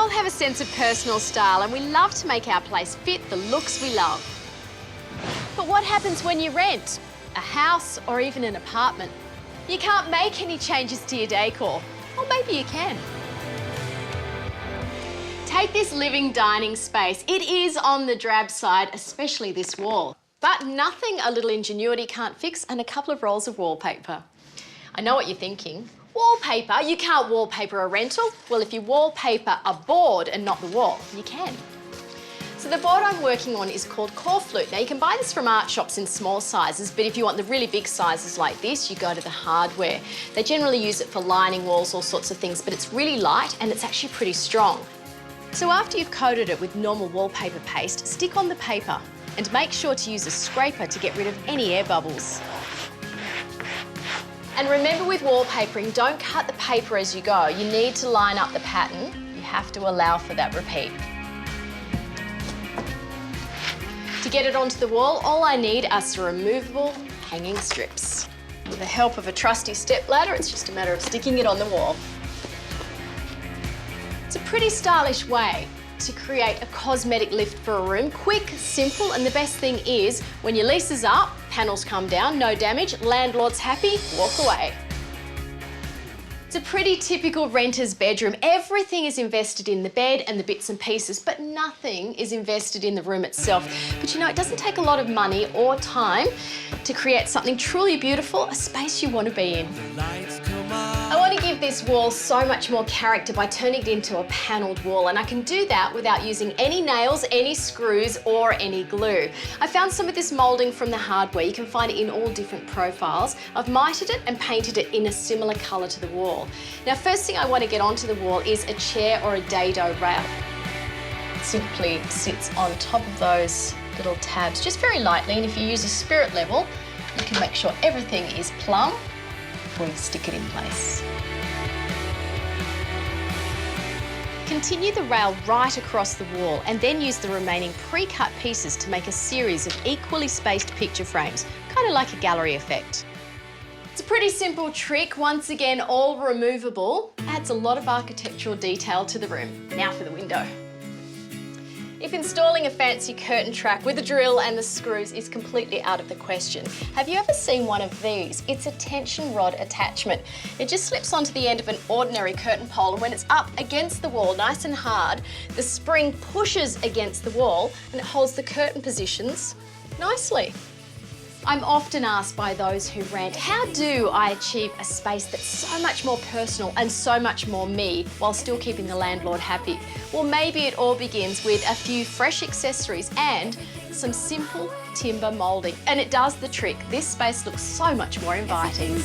all have a sense of personal style and we love to make our place fit the looks we love. But what happens when you rent a house or even an apartment? You can't make any changes to your decor. Or maybe you can. Take this living dining space. It is on the drab side, especially this wall. But nothing a little ingenuity can't fix and a couple of rolls of wallpaper. I know what you're thinking. Wallpaper? You can't wallpaper a rental. Well, if you wallpaper a board and not the wall, you can. So the board I'm working on is called Core Flute. Now you can buy this from art shops in small sizes, but if you want the really big sizes like this, you go to the hardware. They generally use it for lining walls, all sorts of things, but it's really light and it's actually pretty strong. So after you've coated it with normal wallpaper paste, stick on the paper and make sure to use a scraper to get rid of any air bubbles. And remember with wallpapering, don't cut the paper as you go. You need to line up the pattern. You have to allow for that repeat. To get it onto the wall, all I need are some removable hanging strips. With the help of a trusty stepladder, it's just a matter of sticking it on the wall. It's a pretty stylish way to create a cosmetic lift for a room. Quick, simple, and the best thing is, when your lease is up, panels come down, no damage, landlord's happy, walk away. It's a pretty typical renter's bedroom. Everything is invested in the bed and the bits and pieces, but nothing is invested in the room itself. But you know, it doesn't take a lot of money or time to create something truly beautiful, a space you want to be in. I want to give this wall so much more character by turning it into a panelled wall, and I can do that without using any nails, any screws or any glue. I found some of this moulding from the hardware. You can find it in all different profiles. I've mited it and painted it in a similar colour to the wall. Now, first thing I want to get onto the wall is a chair or a dado rail. It simply sits on top of those little tabs, just very lightly, and if you use a spirit level, you can make sure everything is plumb before you stick it in place. Continue the rail right across the wall and then use the remaining pre-cut pieces to make a series of equally spaced picture frames, kind of like a gallery effect. It's a pretty simple trick, once again all removable, adds a lot of architectural detail to the room. Now for the window. If installing a fancy curtain track with a drill and the screws is completely out of the question, have you ever seen one of these? It's a tension rod attachment. It just slips onto the end of an ordinary curtain pole, and when it's up against the wall nice and hard, the spring pushes against the wall and it holds the curtain positions nicely. I'm often asked by those who rent, how do I achieve a space that's so much more personal and so much more me while still keeping the landlord happy? Well, maybe it all begins with a few fresh accessories and some simple timber moulding. And it does the trick. This space looks so much more inviting.